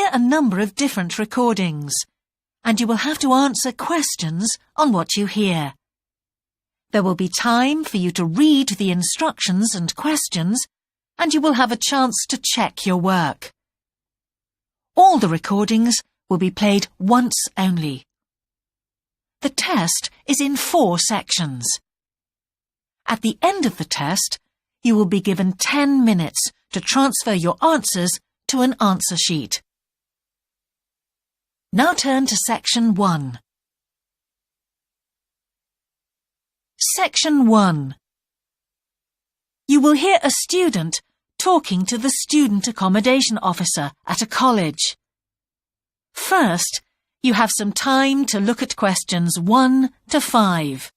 hear a number of different recordings, and you will have to answer questions on what you hear. There will be time for you to read the instructions and questions, and you will have a chance to check your work. All the recordings will be played once only. The test is in 4 sections. At the end of the test, you will be given 10 minutes to transfer your answers to an answer sheet. Now turn to Section 1. Section 1. You will hear a student talking to the student accommodation officer at a college. First, you have some time to look at questions 1 to 5.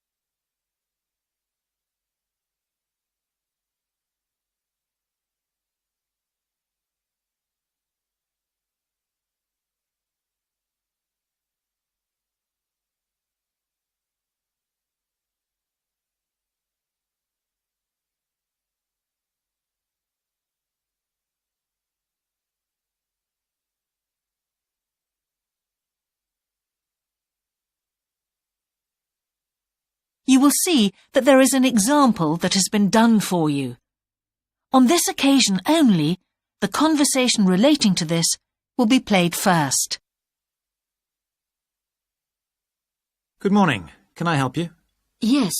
You will see that there is an example that has been done for you. On this occasion only, the conversation relating to this will be played first. Good morning. Can I help you? Yes,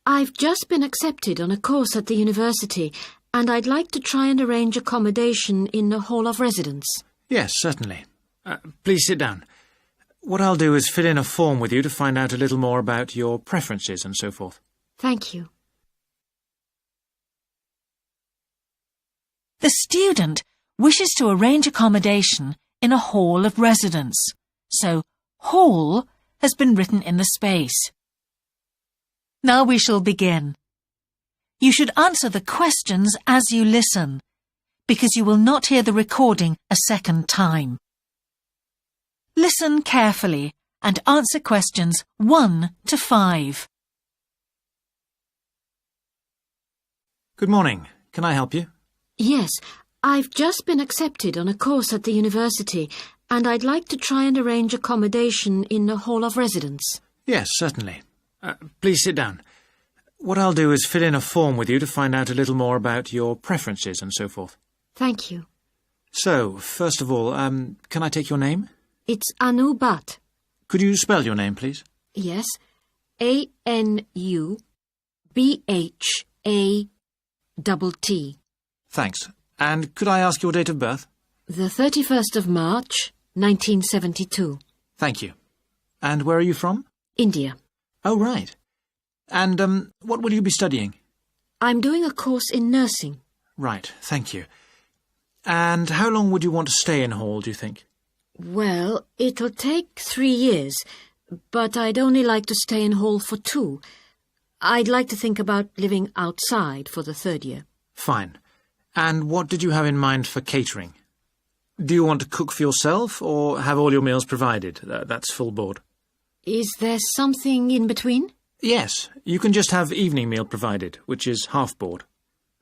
I've just been accepted on a course at the university, and I'd like to try and arrange accommodation in a hall of residence. Yes, certainly. Please sit down. What I'll do is fill in a form with you to find out a little more about your preferences and so forth. Thank you. The student wishes to arrange accommodation in a hall of residence, so hall has been written in the space. Now we shall begin. You should answer the questions as you listen, because you will not hear the recording a second time. Listen carefully and answer questions 1 to 5. Good morning. Can I help you? Yes, I've just been accepted on a course at the university, and I'd like to try and arrange accommodation in a hall of residence. Yes, certainly. Please sit down. What I'll do is fill in a form with you to find out a little more about your preferences and so forth. Thank you. So, first of all, can I take your name? It's Anu Bhatt. Could you spell your name, please? Yes, ANUBHATT. Thanks. And could I ask your date of birth? The 31st of March, 1972. Thank you. And where are you from? India. Oh, right. And, what will you be studying? I'm doing a course in nursing. Right, thank you. And how long would you want to stay in hall, do you think? Well, it'll take 3 years, but I'd only like to stay in hall for 2. I'd like to think about living outside for the 3rd year. Fine. And what did you have in mind for catering? Do you want to cook for yourself or have all your meals provided? That's full board. Is there something in between? Yes, you can just have evening meal provided, which is half board.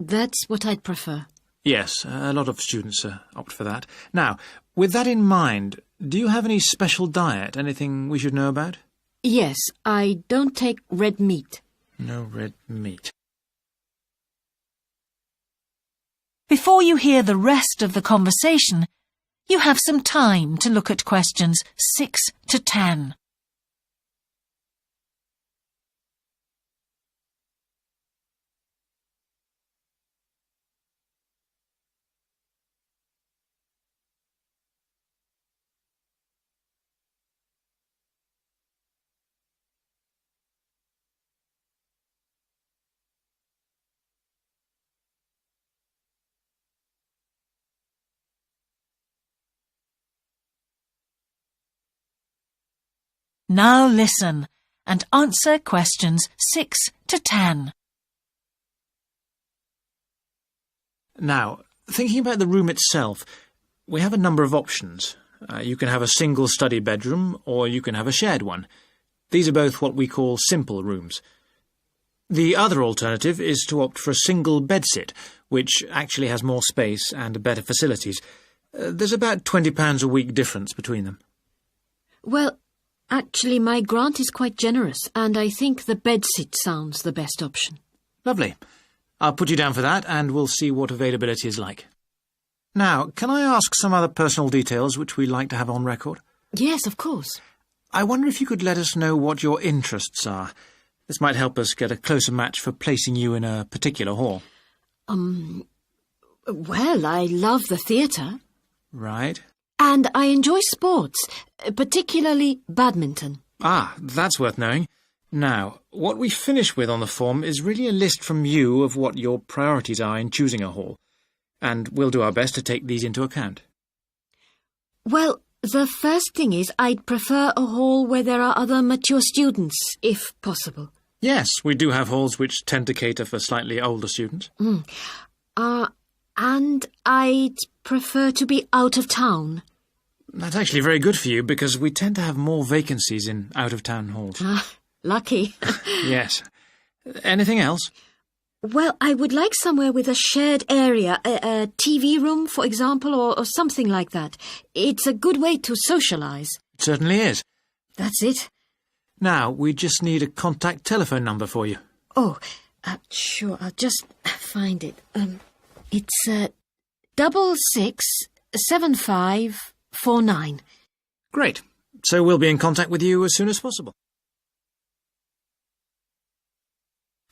That's what I'd prefer. Yes, a lot of students opt for that. Now, with that in mind, do you have any special diet, anything we should know about? Yes, I don't take red meat. No red meat. Before you hear the rest of the conversation, you have some time to look at questions 6 to 10. Now listen and answer questions 6 to 10. Now, thinking about the room itself, we have a number of options. You can have a single study bedroom or you can have a shared one. These are both what we call simple rooms. The other alternative is to opt for a single bedsit, which actually has more space and better facilities. There's about £20 a week difference between them. Well, actually, my grant is quite generous, and I think the bedsit sounds the best option. Lovely. I'll put you down for that, and we'll see what availability is like. Now, can I ask some other personal details which we'd like to have on record? Yes, of course. I wonder if you could let us know what your interests are. This might help us get a closer match for placing you in a particular hall. Well, I love the theatre. Right. And I enjoy sports, particularly badminton. Ah, that's worth knowing. Now, what we finish with on the form is really a list from you of what your priorities are in choosing a hall, and we'll do our best to take these into account. Well, the first thing is I'd prefer a hall where there are other mature students, if possible. Yes, we do have halls which tend to cater for slightly older students. And I'd prefer to be out of town. That's actually very good for you, because we tend to have more vacancies in out-of-town halls. Lucky. Yes. Anything else? Well, I would like somewhere with a shared area, a TV room, for example, or something like that. It's a good way to socialise. It certainly is. That's it. Now, we just need a contact telephone number for you. Oh, sure, I'll just find it. It's 667549. Great. So we'll be in contact with you as soon as possible.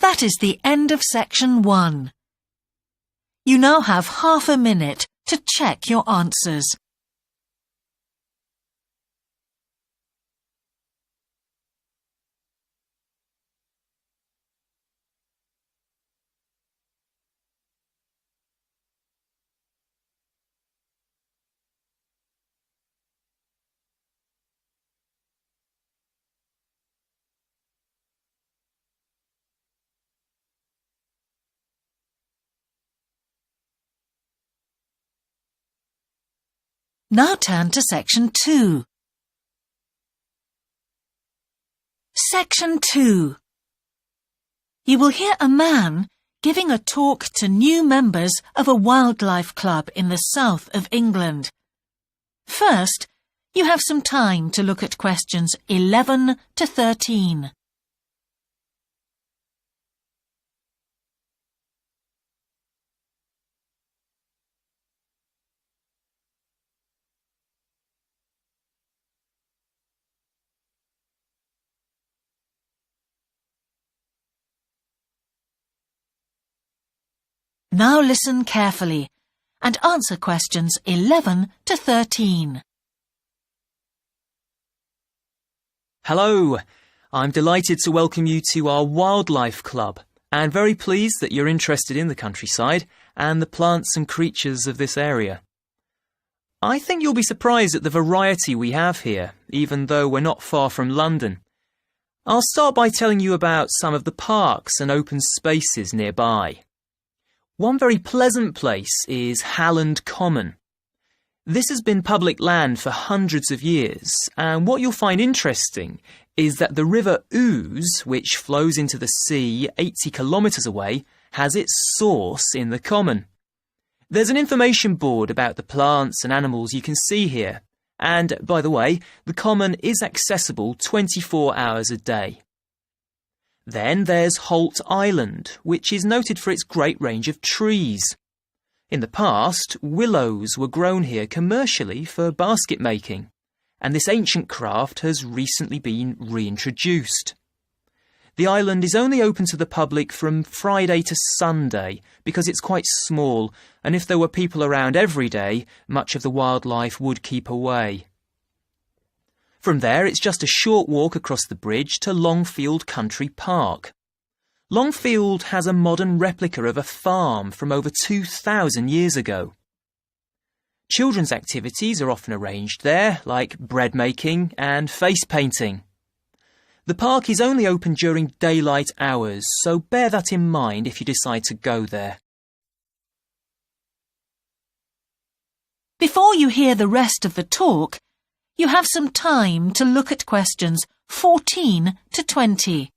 That is the end of section 1. You now have half a minute to check your answers. Now turn to section 2. Section 2. You will hear a man giving a talk to new members of a wildlife club in the south of England. First, you have some time to look at questions 11 to 13. Now listen carefully and answer questions 11 to 13. Hello, I'm delighted to welcome you to our wildlife club and very pleased that you're interested in the countryside and the plants and creatures of this area. I think you'll be surprised at the variety we have here, even though we're not far from London. I'll start by telling you about some of the parks and open spaces nearby. One very pleasant place is Halland Common. This has been public land for hundreds of years, and what you'll find interesting is that the River Ouse, which flows into the sea 80 kilometres away, has its source in the common. There's an information board about the plants and animals you can see here, and, by the way, the common is accessible 24 hours a day. Then there's Holt Island, which is noted for its great range of trees. In the past, willows were grown here commercially for basket making, and this ancient craft has recently been reintroduced. The island is only open to the public from Friday to Sunday because it's quite small, and if there were people around every day, much of the wildlife would keep away. From there, it's just a short walk across the bridge to Longfield Country Park. Longfield has a modern replica of a farm from over 2,000 years ago. Children's activities are often arranged there, like bread making and face painting. The park is only open during daylight hours, so bear that in mind if you decide to go there. Before you hear the rest of the talk, you have some time to look at questions 14 to 20.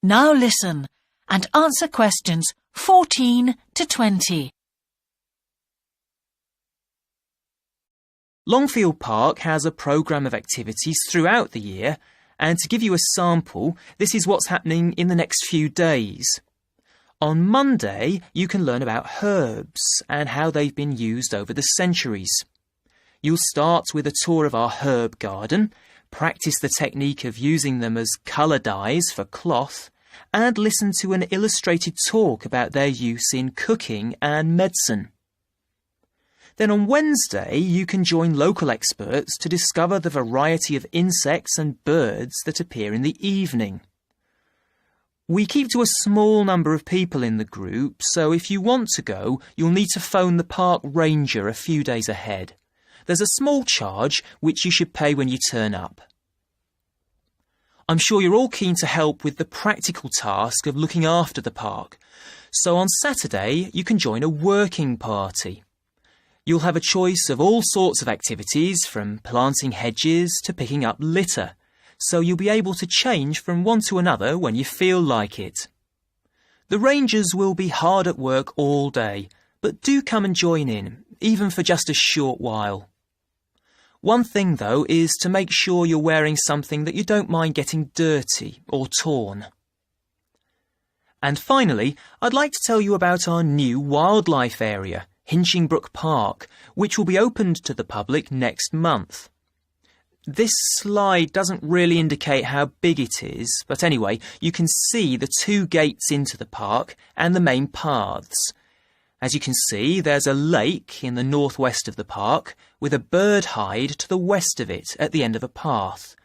Now listen and answer questions 14 to 20. Longfield Park has a programme of activities throughout the year, and to give you a sample, this is what's happening in the next few days. On Monday, you can learn about herbs and how they've been used over the centuries. You'll start with a tour of our herb garden, practice the technique of using them as colour dyes for cloth, and listen to an illustrated talk about their use in cooking and medicine. Then on Wednesday, you can join local experts to discover the variety of insects and birds that appear in the evening. We keep to a small number of people in the group, so if you want to go, you'll need to phone the park ranger a few days ahead. There's a small charge which you should pay when you turn up. I'm sure you're all keen to help with the practical task of looking after the park, so on Saturday you can join a working party. You'll have a choice of all sorts of activities, from planting hedges to picking up litter, so you'll be able to change from one to another when you feel like it. The rangers will be hard at work all day, but do come and join in, even for just a short while. One thing, though, is to make sure you're wearing something that you don't mind getting dirty or torn. And finally, I'd like to tell you about our new wildlife area, Hinchingbrook Park, which will be opened to the public next month. This slide doesn't really indicate how big it is, but anyway, you can see the two gates into the park and the main paths. As you can see, there's a lake in the northwest of the park with a bird hide to the west of it at the end of a path,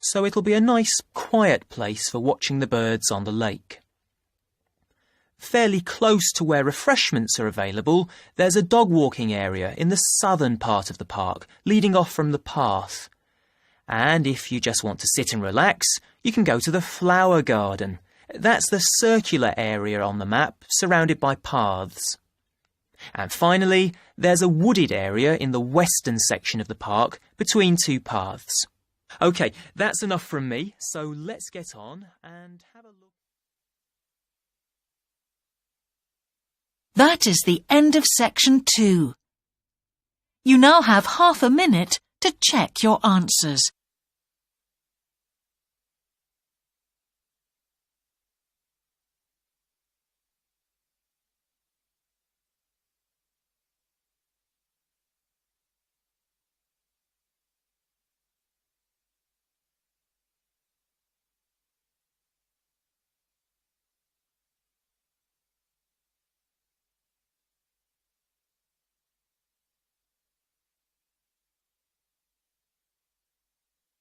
so it'll be a nice, quiet place for watching the birds on the lake. Fairly close to where refreshments are available, there's a dog walking area in the southern part of the park, leading off from the path. And if you just want to sit and relax, you can go to the flower garden. That's the circular area on the map, surrounded by paths. And finally, there's a wooded area in the western section of the park, between two paths. OK, that's enough from me, so let's get on and have a look. That is the end of section 2. You now have half a minute to check your answers.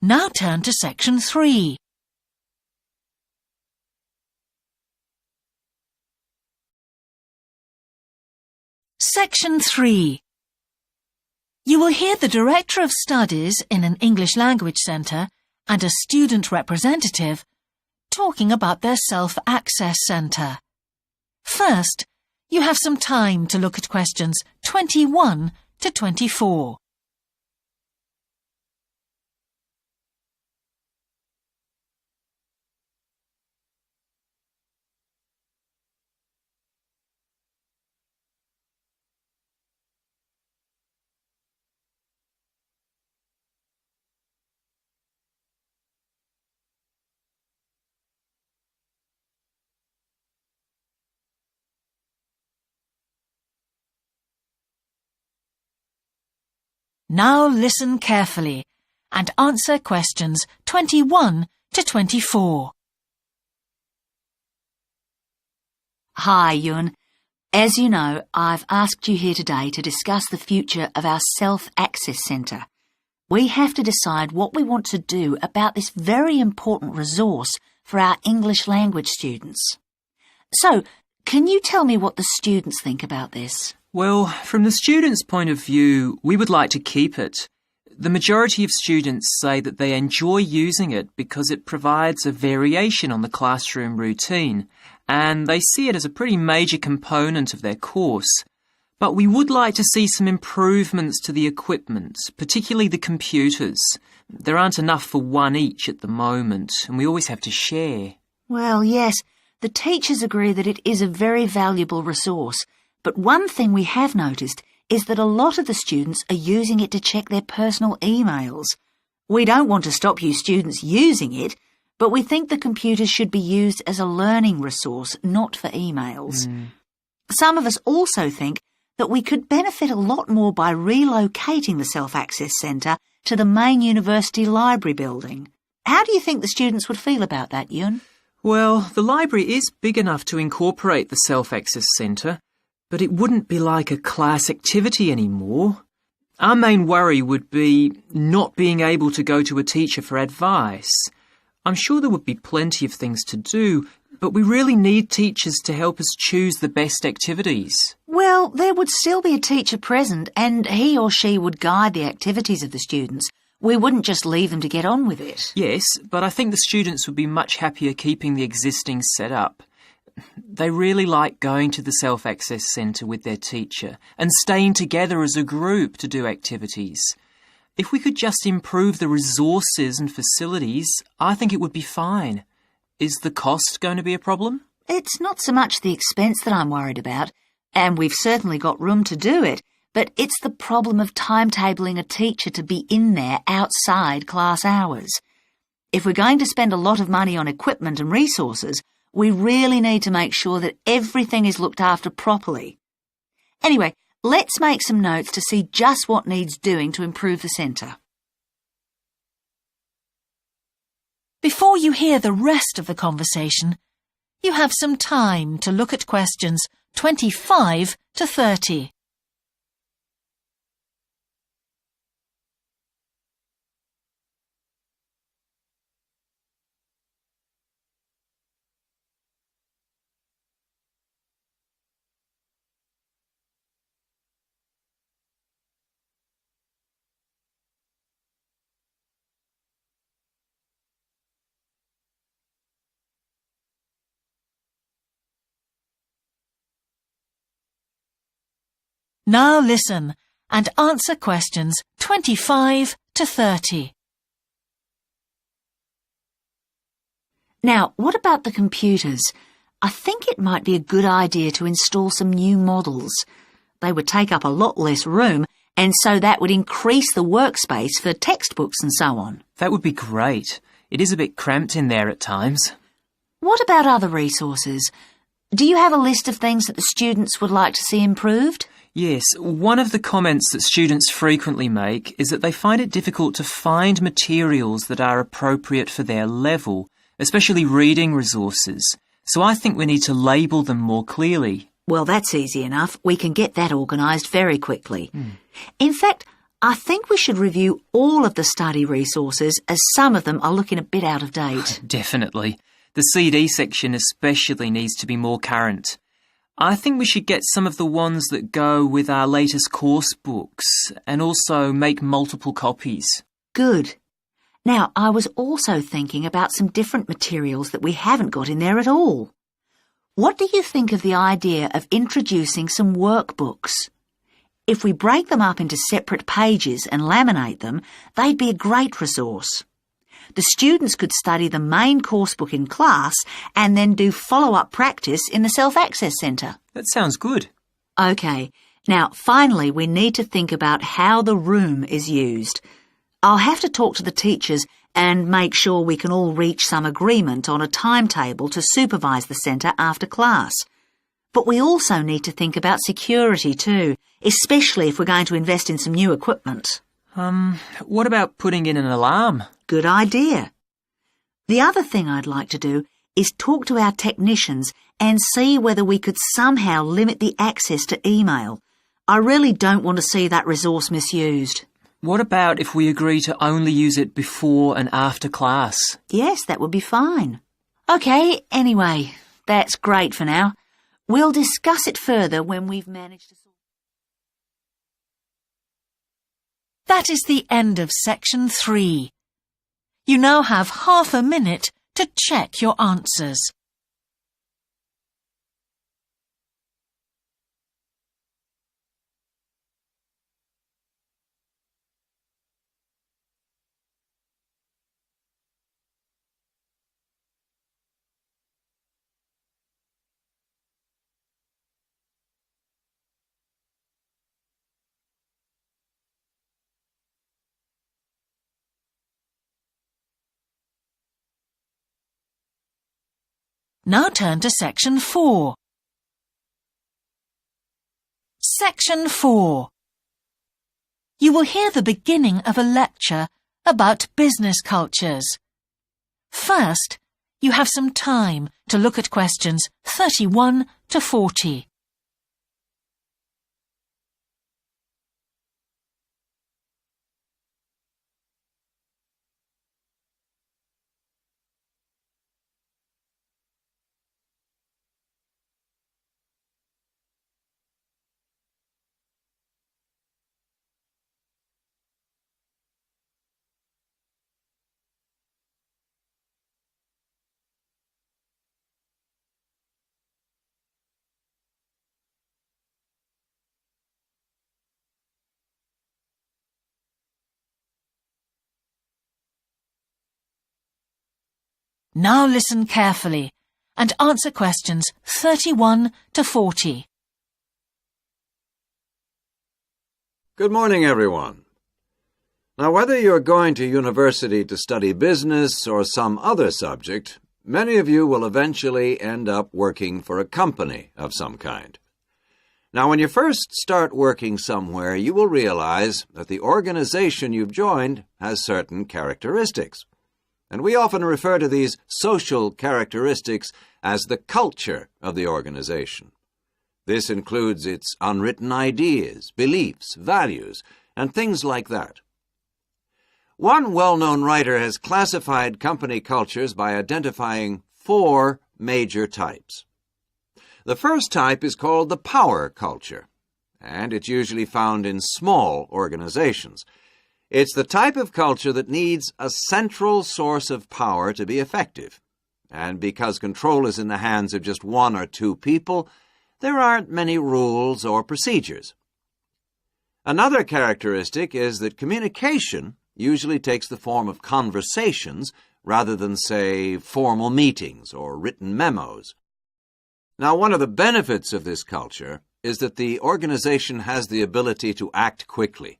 Now turn to section 3. Section 3. You will hear the Director of Studies in an English Language Centre and a student representative talking about their Self-Access Centre. First, you have some time to look at questions 21 to 24. Now listen carefully and answer questions 21 to 24. Hi, Yun. As you know, I've asked you here today to discuss the future of our Self-Access Centre. We have to decide what we want to do about this very important resource for our English language students. So, can you tell me what the students think about this? Well, from the students' point of view, we would like to keep it. The majority of students say that they enjoy using it because it provides a variation on the classroom routine, and they see it as a pretty major component of their course. But we would like to see some improvements to the equipment, particularly the computers. There aren't enough for one each at the moment, and we always have to share. Well, yes, the teachers agree that it is a very valuable resource, but one thing we have noticed is that a lot of the students are using it to check their personal emails. We don't want to stop you students using it, but we think the computers should be used as a learning resource, not for emails. Some of us also think that we could benefit a lot more by relocating the Self-Access Centre to the main university library building. How do you think the students would feel about that, Yun? Well, the library is big enough to incorporate the Self-Access Centre, but it wouldn't be like a class activity anymore. Our main worry would be not being able to go to a teacher for advice. I'm sure there would be plenty of things to do, but we really need teachers to help us choose the best activities. Well, there would still be a teacher present and he or she would guide the activities of the students. We wouldn't just leave them to get on with it. Yes, but I think the students would be much happier keeping the existing setup. They really like going to the Self-Access Centre with their teacher and staying together as a group to do activities. If we could just improve the resources and facilities, I think it would be fine. Is the cost going to be a problem? It's not so much the expense that I'm worried about, and we've certainly got room to do it, but it's the problem of timetabling a teacher to be in there outside class hours. If we're going to spend a lot of money on equipment and resources, we really need to make sure that everything is looked after properly. Anyway, let's make some notes to see just what needs doing to improve the centre. Before you hear the rest of the conversation, you have some time to look at questions 25 to 30. Now listen and answer questions 25 to 30. Now, what about the computers? I think it might be a good idea to install some new models. They would take up a lot less room, and so that would increase the workspace for textbooks and so on. That would be great. It is a bit cramped in there at times. What about other resources? Do you have a list of things that the students would like to see improved? Yes, one of the comments that students frequently make is that they find it difficult to find materials that are appropriate for their level, especially reading resources. So I think we need to label them more clearly. Well, that's easy enough. We can get that organised very quickly. In fact, I think we should review all of the study resources as some of them are looking a bit out of date. Definitely. The CD section especially needs to be more current. I think we should get some of the ones that go with our latest course books and also make multiple copies. Good. Now, I was also thinking about some different materials that we haven't got in there at all. What do you think of the idea of introducing some workbooks? If we break them up into separate pages and laminate them, they'd be a great resource. The students could study the main course book in class and then do follow-up practice in the Self-Access Centre. That sounds good. OK, now finally we need to think about how the room is used. I'll have to talk to the teachers and make sure we can all reach some agreement on a timetable to supervise the centre after class. But we also need to think about security too, especially if we're going to invest in some new equipment. What about putting in an alarm? Good idea. The other thing I'd like to do is talk to our technicians and see whether we could somehow limit the access to email. I really don't want to see that resource misused. What about if we agree to only use it before and after class? Yes, that would be fine. OK, anyway, that's great for now. We'll discuss it further when we've managed to sort. That is the end of section 3. You now have half a minute to check your answers. Now turn to Section 4. Section 4. You will hear the beginning of a lecture about business cultures. First, you have some time to look at questions 31 to 40. Now listen carefully and answer questions 31 to 40. Good morning, everyone. Now, whether you're going to university to study business or some other subject, many of you will eventually end up working for a company of some kind. Now, when you first start working somewhere, you will realize that the organization you've joined has certain characteristics. And we often refer to these social characteristics as the culture of the organization. This includes its unwritten ideas, beliefs, values, and things like that. One well-known writer has classified company cultures by identifying 4 major types. The first type is called the power culture, and it's usually found in small organizations. It's the type of culture that needs a central source of power to be effective. And because control is in the hands of just 1 or 2 people, there aren't many rules or procedures. Another characteristic is that communication usually takes the form of conversations rather than, say, formal meetings or written memos. Now, one of the benefits of this culture is that the organization has the ability to act quickly.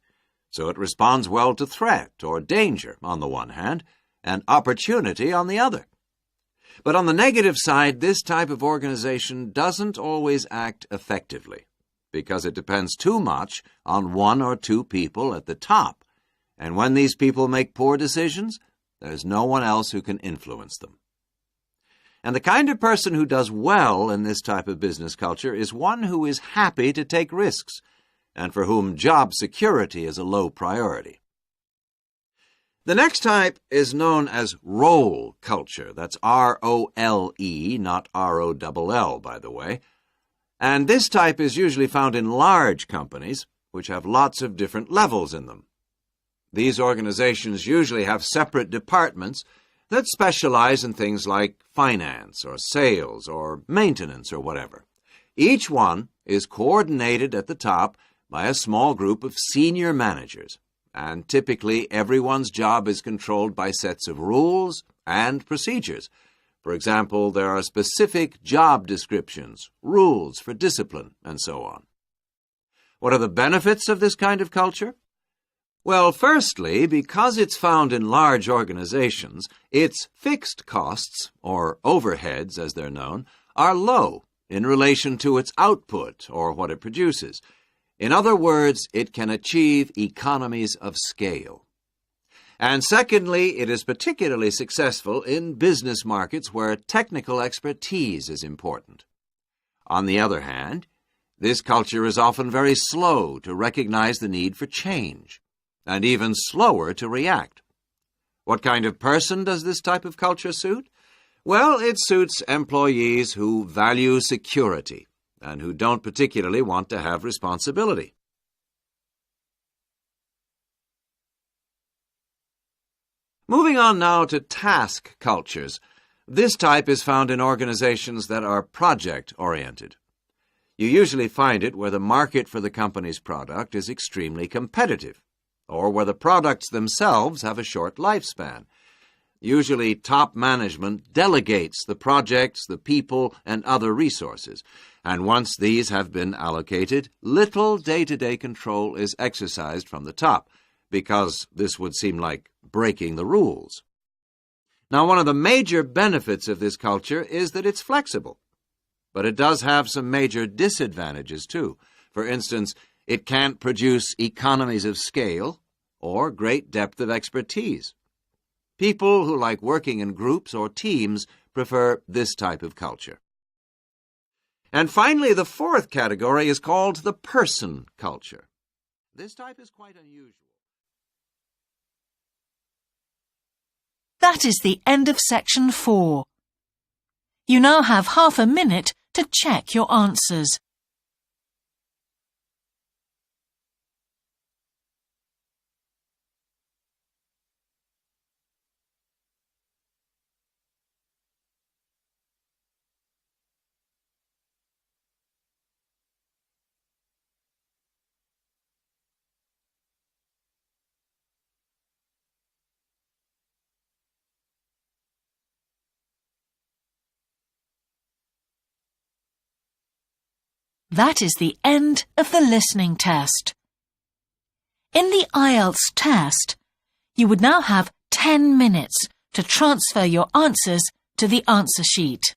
So it responds well to threat or danger on the one hand, and opportunity on the other. But on the negative side, this type of organization doesn't always act effectively, because it depends too much on 1 or 2 people at the top. And when these people make poor decisions, there's no one else who can influence them. And the kind of person who does well in this type of business culture is one who is happy to take risks, and for whom job security is a low priority. The next type is known as role culture. That's R-O-L-E, not R-O-L-L, by the way. And this type is usually found in large companies, which have lots of different levels in them. These organizations usually have separate departments that specialize in things like finance or sales or maintenance or whatever. Each one is coordinated at the top by a small group of senior managers, and typically everyone's job is controlled by sets of rules and procedures. For example, there are specific job descriptions, rules for discipline, and so on. What are the benefits of this kind of culture? Well, firstly, because it's found in large organizations, its fixed costs, or overheads as they're known, are low in relation to its output or what it produces. In other words, it can achieve economies of scale. And secondly, it is particularly successful in business markets where technical expertise is important. On the other hand, this culture is often very slow to recognize the need for change, and even slower to react. What kind of person does this type of culture suit? Well, it suits employees who value security and who don't particularly want to have responsibility. Moving on now to task cultures. This type is found in organizations that are project-oriented. You usually find it where the market for the company's product is extremely competitive, or where the products themselves have a short lifespan. Usually, top management delegates the projects, the people, and other resources. And once these have been allocated, little day-to-day control is exercised from the top, because this would seem like breaking the rules. Now, one of the major benefits of this culture is that it's flexible. But it does have some major disadvantages, too. For instance, it can't produce economies of scale or great depth of expertise. People who like working in groups or teams prefer this type of culture. And finally, the fourth category is called the person culture. This type is quite unusual. That is the end of section 4. You now have half a minute to check your answers. That is the end of the listening test. In the IELTS test, you would now have 10 minutes to transfer your answers to the answer sheet.